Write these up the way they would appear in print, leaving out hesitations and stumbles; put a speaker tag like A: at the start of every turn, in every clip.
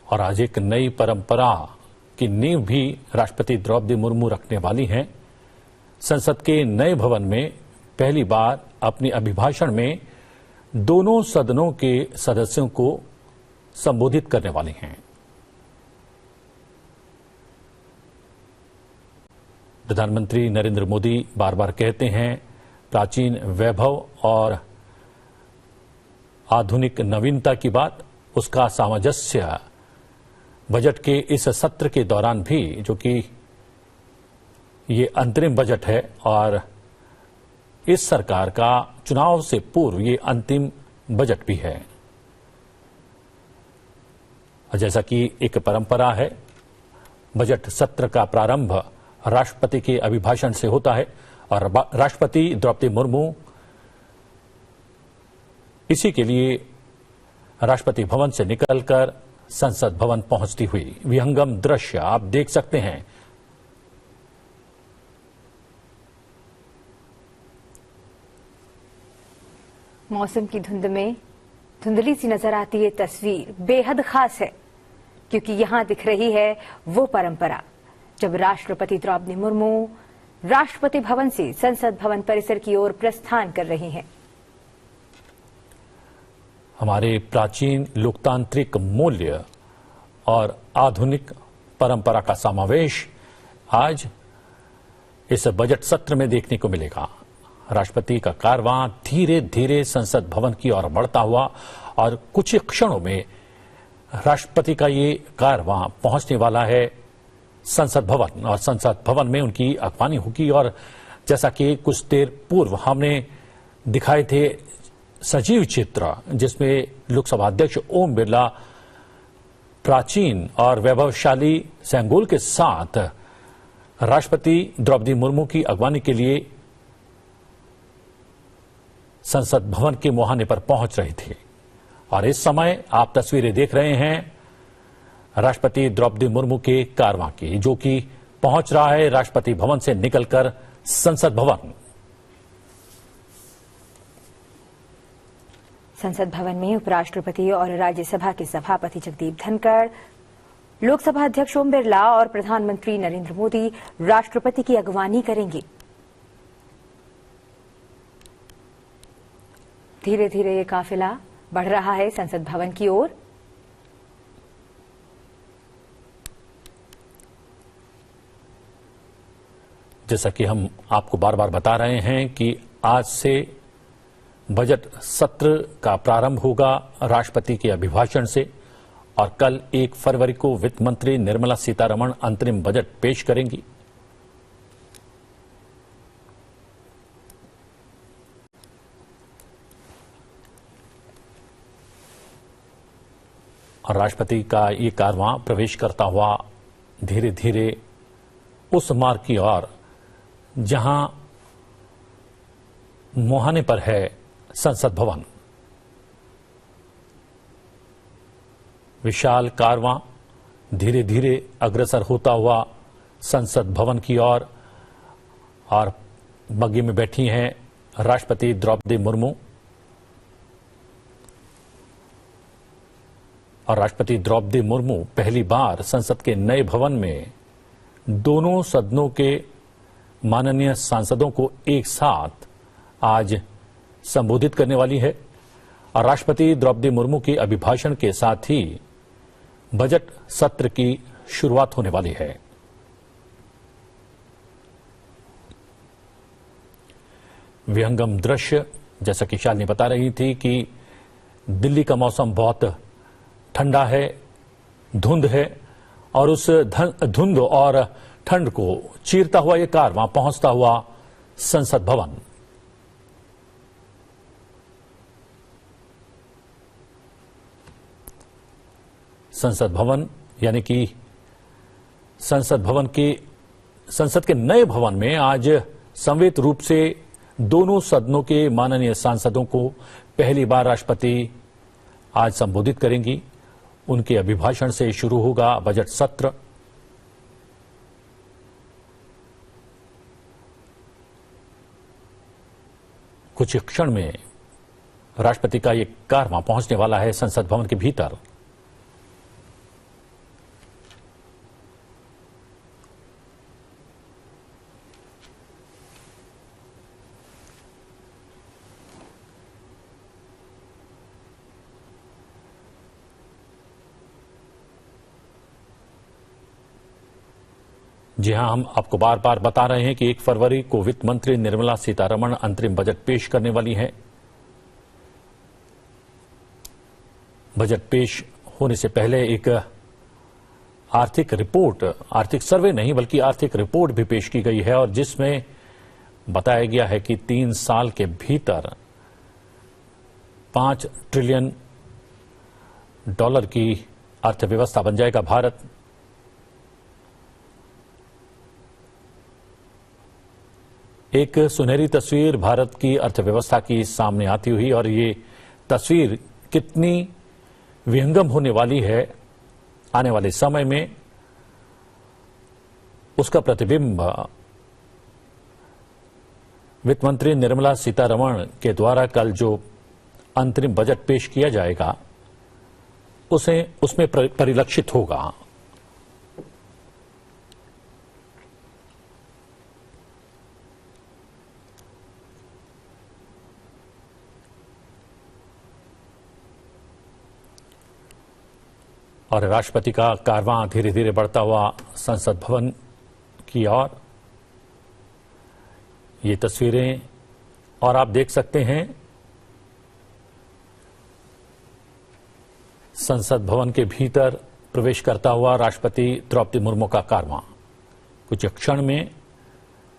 A: और आज एक नई परंपरा की नींव भी राष्ट्रपति द्रौपदी मुर्मू रखने वाली हैं। संसद के नए भवन में पहली बार अपने अभिभाषण में दोनों सदनों के सदस्यों को संबोधित करने वाली हैं। प्रधानमंत्री नरेंद्र मोदी बार बार कहते हैं, प्राचीन वैभव और आधुनिक नवीनता की बात, उसका सामंजस्य बजट के इस सत्र के दौरान भी, जो कि ये अंतरिम बजट है और इस सरकार का चुनाव से पूर्व ये अंतिम बजट भी है। जैसा कि एक परंपरा है, बजट सत्र का प्रारंभ राष्ट्रपति के अभिभाषण से होता है और राष्ट्रपति द्रौपदी मुर्मू इसी के लिए राष्ट्रपति भवन से निकलकर संसद भवन पहुंचती हुई विहंगम दृश्य आप देख सकते हैं।
B: मौसम की धुंध में धुंधली सी नजर आती ये तस्वीर बेहद खास है, क्योंकि यहां दिख रही है वो परंपरा जब राष्ट्रपति द्रौपदी मुर्मू राष्ट्रपति भवन से संसद भवन परिसर की ओर प्रस्थान कर रही हैं।
A: हमारे प्राचीन लोकतांत्रिक मूल्य और आधुनिक परंपरा का समावेश आज इस बजट सत्र में देखने को मिलेगा। राष्ट्रपति का कारवां धीरे धीरे संसद भवन की ओर बढ़ता हुआ और कुछ ही क्षणों में राष्ट्रपति का ये कारवां पहुंचने वाला है संसद भवन और संसद भवन में उनकी अगवानी होगी। और जैसा कि कुछ देर पूर्व हमने दिखाए थे सजीव चित्र, जिसमें लोकसभा अध्यक्ष ओम बिरला प्राचीन और वैभवशाली सेंगोल के साथ राष्ट्रपति द्रौपदी मुर्मू की अगवानी के लिए संसद भवन के मुहाने पर पहुंच रहे थे। और इस समय आप तस्वीरें देख रहे हैं राष्ट्रपति द्रौपदी मुर्मू के कारवां की, जो कि पहुंच रहा है राष्ट्रपति भवन से निकलकर संसद भवन।
B: संसद भवन में उपराष्ट्रपति और राज्यसभा के सभापति जगदीप धनखड़, लोकसभा अध्यक्ष ओम बिरला और प्रधानमंत्री नरेंद्र मोदी राष्ट्रपति की अगवानी करेंगे। धीरे धीरे ये काफिला बढ़ रहा है संसद भवन की ओर।
A: जैसा कि हम आपको बार बार बता रहे हैं कि आज से बजट सत्र का प्रारंभ होगा राष्ट्रपति के अभिभाषण से और कल 1 फरवरी को वित्त मंत्री निर्मला सीतारमण अंतरिम बजट पेश करेंगी। और राष्ट्रपति का ये कारवां प्रवेश करता हुआ धीरे धीरे उस मार्ग की ओर जहां मुहाने पर है संसद भवन। विशाल कारवां धीरे धीरे अग्रसर होता हुआ संसद भवन की ओर और बग्गी में बैठी हैं राष्ट्रपति द्रौपदी मुर्मू। और राष्ट्रपति द्रौपदी मुर्मू पहली बार संसद के नए भवन में दोनों सदनों के माननीय सांसदों को एक साथ आज संबोधित करने वाली है। और राष्ट्रपति द्रौपदी मुर्मू के अभिभाषण के साथ ही बजट सत्र की शुरुआत होने वाली है। विहंगम दृश्य, जैसा कि शालिनी बता रही थी कि दिल्ली का मौसम बहुत ठंडा है, धुंध है और उस धुंध और ठंड को चीरता हुआ ये कारवां पहुंचता हुआ संसद भवन। संसद भवन यानी कि संसद के नए भवन में आज संवेद रूप से दोनों सदनों के माननीय सांसदों को पहली बार राष्ट्रपति आज संबोधित करेंगी। उनके अभिभाषण से शुरू होगा बजट सत्र। कुछ क्षण में राष्ट्रपति का ये कारवां पहुंचने वाला है संसद भवन के भीतर। जी हां, हम आपको बार बार बता रहे हैं कि 1 फरवरी को वित्त मंत्री निर्मला सीतारमण अंतरिम बजट पेश करने वाली है। बजट पेश होने से पहले एक आर्थिक रिपोर्ट, आर्थिक सर्वे नहीं बल्कि आर्थिक रिपोर्ट भी पेश की गई है और जिसमें बताया गया है कि 3 साल के भीतर $5 ट्रिलियन की अर्थव्यवस्था बन जाएगा भारत। एक सुनहरी तस्वीर भारत की अर्थव्यवस्था की सामने आती हुई और ये तस्वीर कितनी विहंगम होने वाली है आने वाले समय में, उसका प्रतिबिंब वित्त मंत्री निर्मला सीतारमण के द्वारा कल जो अंतरिम बजट पेश किया जाएगा उसमें परिलक्षित होगा। और राष्ट्रपति का कारवां धीरे धीरे बढ़ता हुआ संसद भवन की ओर, ये तस्वीरें और आप देख सकते हैं संसद भवन के भीतर प्रवेश करता हुआ राष्ट्रपति द्रौपदी मुर्मू का कारवां। कुछ क्षण में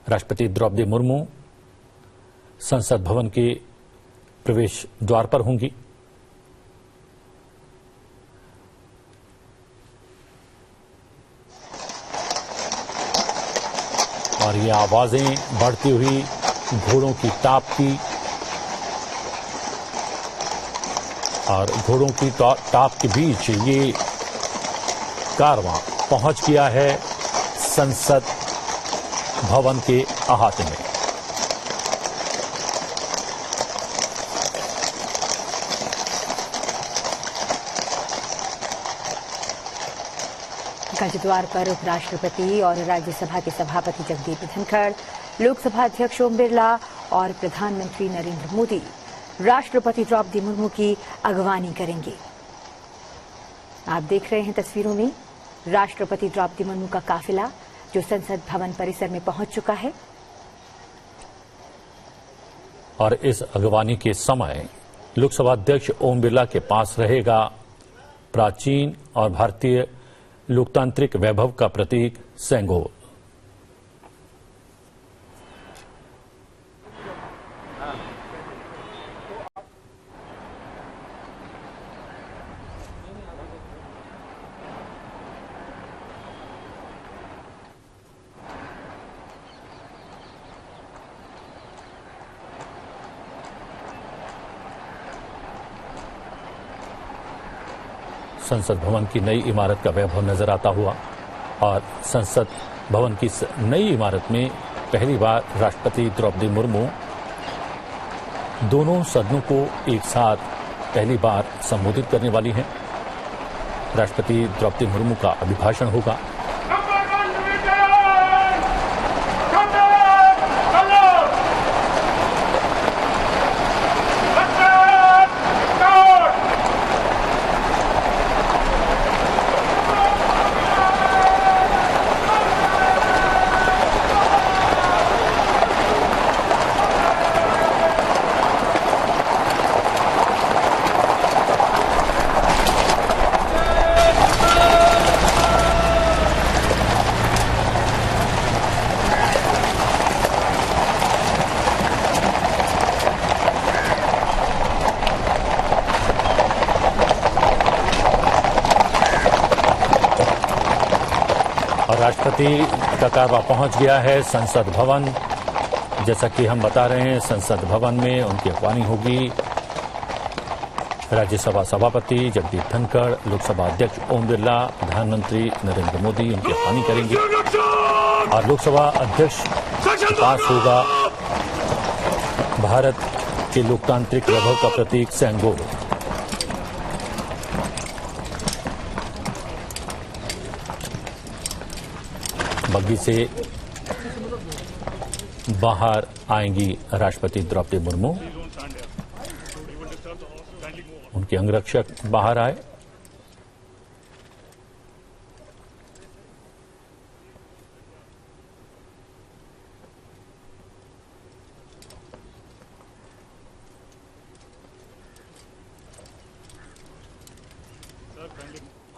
A: राष्ट्रपति द्रौपदी मुर्मू संसद भवन के प्रवेश द्वार पर होंगी। और ये आवाजें बढ़ती हुई घोड़ों की टाप की, और घोड़ों की टाप के बीच ये कारवां पहुंच गया है संसद भवन के अहाते में।
B: गजद्वार पर उपराष्ट्रपति और राज्यसभा के सभापति जगदीप धनखड़, लोकसभा अध्यक्ष ओम बिरला और प्रधानमंत्री नरेंद्र मोदी राष्ट्रपति द्रौपदी मुर्मू की अगवानी करेंगे। आप देख रहे हैं तस्वीरों में राष्ट्रपति द्रौपदी मुर्मू का काफिला जो संसद भवन परिसर में पहुंच चुका है।
A: और इस अगवानी के समय लोकसभा अध्यक्ष ओम बिरला के पास रहेगा प्राचीन और भारतीय लोकतांत्रिक वैभव का प्रतीक सेंगोल। संसद भवन की नई इमारत का वैभव नजर आता हुआ, और संसद भवन की नई इमारत में पहली बार राष्ट्रपति द्रौपदी मुर्मू दोनों सदनों को एक साथ पहली बार संबोधित करने वाली हैं। राष्ट्रपति द्रौपदी मुर्मू का अभिभाषण होगा। राष्ट्रपति का कारवां पहुंच गया है संसद भवन। जैसा कि हम बता रहे हैं, संसद भवन में उनकी अगवानी होगी राज्यसभा सभापति जगदीप धनखड़, लोकसभा अध्यक्ष ओम बिरला, प्रधानमंत्री नरेंद्र मोदी उनकी अगवानी करेंगे। और लोकसभा अध्यक्ष के पास होगा भारत के लोकतांत्रिक वैभव का प्रतीक सेंगोल। बग्घी से बाहर आएंगी राष्ट्रपति द्रौपदी मुर्मू। उनके अंगरक्षक बाहर आए।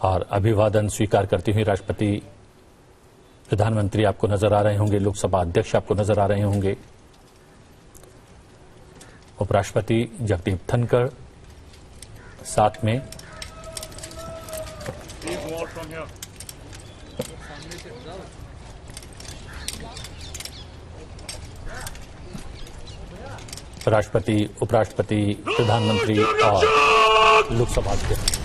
A: और अभिवादन स्वीकार करती हुई राष्ट्रपति, प्रधानमंत्री आपको नजर आ रहे होंगे, लोकसभा अध्यक्ष आपको नजर आ रहे होंगे, उपराष्ट्रपति जगदीप धनखड़, साथ में राष्ट्रपति, उपराष्ट्रपति, प्रधानमंत्री और लोकसभा अध्यक्ष।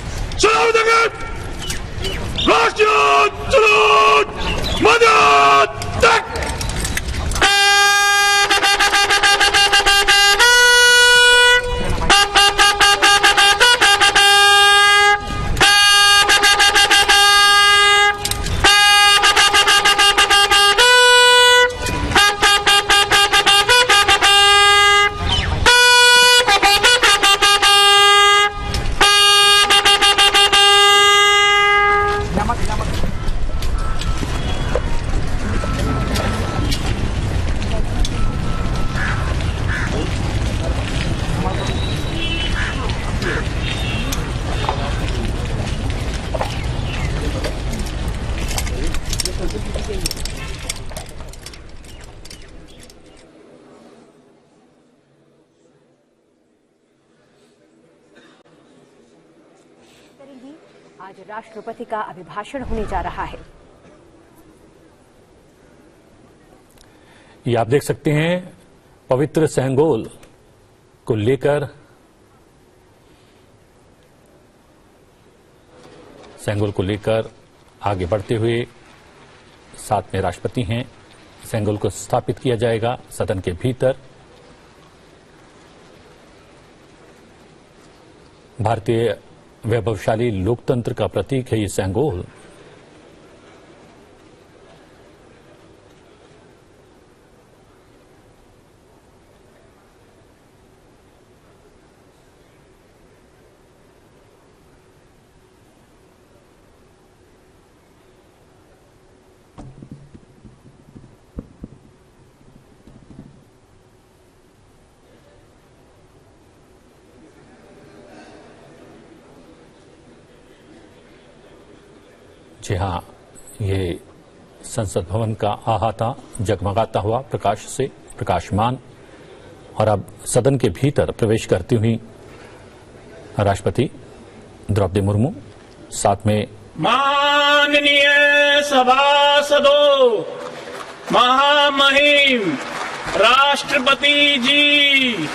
B: आज राष्ट्रपति का अभिभाषण होने जा रहा है।
A: ये आप देख सकते हैं, पवित्र सेंगोल को लेकर आगे बढ़ते हुए साथ में राष्ट्रपति हैं। सेंगोल को स्थापित किया जाएगा सदन के भीतर। भारतीय वैभवशाली लोकतंत्र का प्रतीक है ये सेंगोल। जी हाँ, ये संसद भवन का अहाता जगमगाता हुआ प्रकाश से प्रकाशमान, और अब सदन के भीतर प्रवेश करती हुई राष्ट्रपति द्रौपदी मुर्मू, साथ में
C: माननीय सभासदों, महामहिम राष्ट्रपति जी,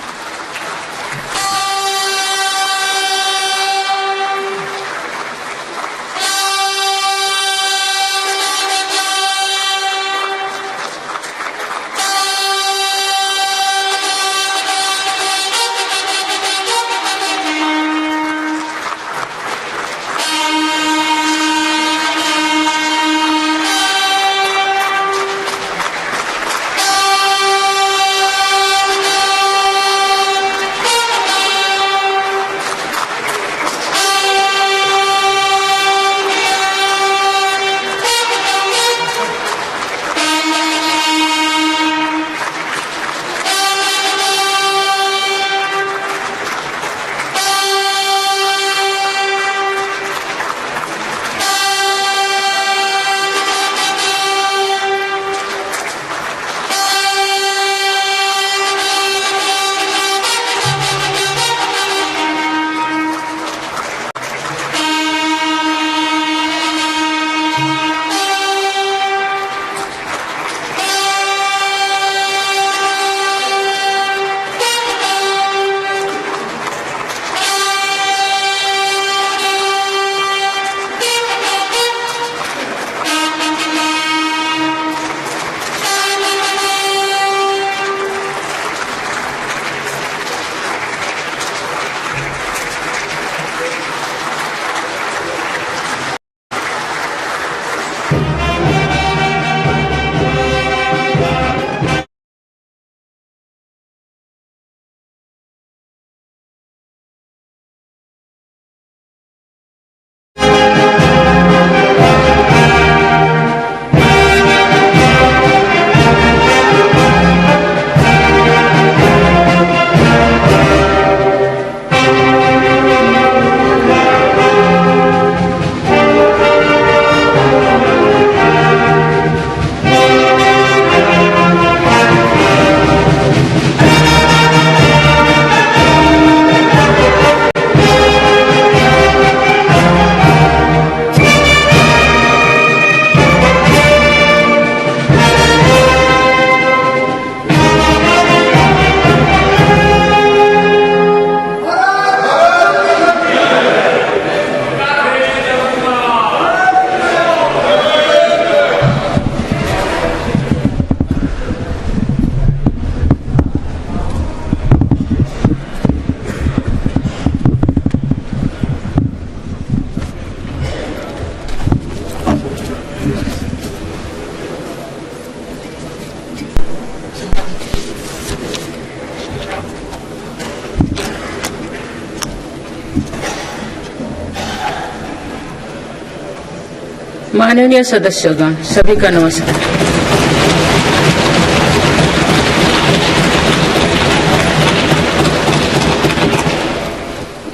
D: माननीय सदस्यगण, सभी का नमस्कार।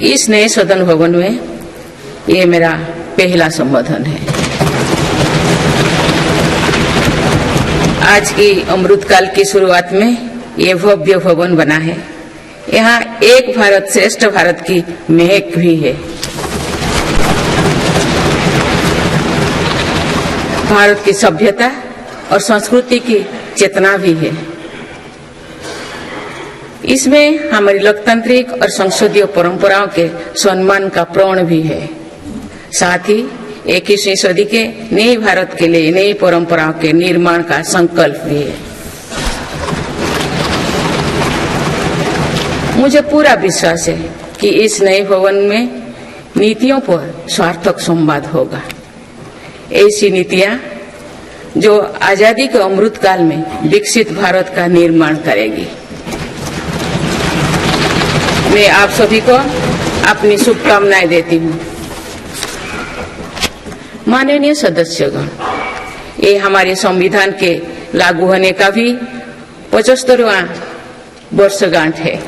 D: इस नए सदन भवन में ये मेरा पहला संबोधन है। आज की अमृतकाल की शुरुआत में ये भव्य भवन बना है। यहाँ एक भारत श्रेष्ठ भारत की महक भी है। भारत की सभ्यता और संस्कृति की चेतना भी है। इसमें हमारी लोकतांत्रिक और संसदीय परंपराओं के सम्मान का प्रण भी है। साथ ही 21वीं सदी के नए भारत के लिए नई परंपराओं के निर्माण का संकल्प भी है। मुझे पूरा विश्वास है कि इस नए भवन में नीतियों पर सार्थक संवाद होगा। ऐसी नीतियां जो आजादी के अमृतकाल में विकसित भारत का निर्माण करेगी। मैं आप सभी को अपनी शुभकामनाएं देती हूँ। माननीय सदस्यगण, ये हमारे संविधान के लागू होने का भी 75वां वर्षगांठ है।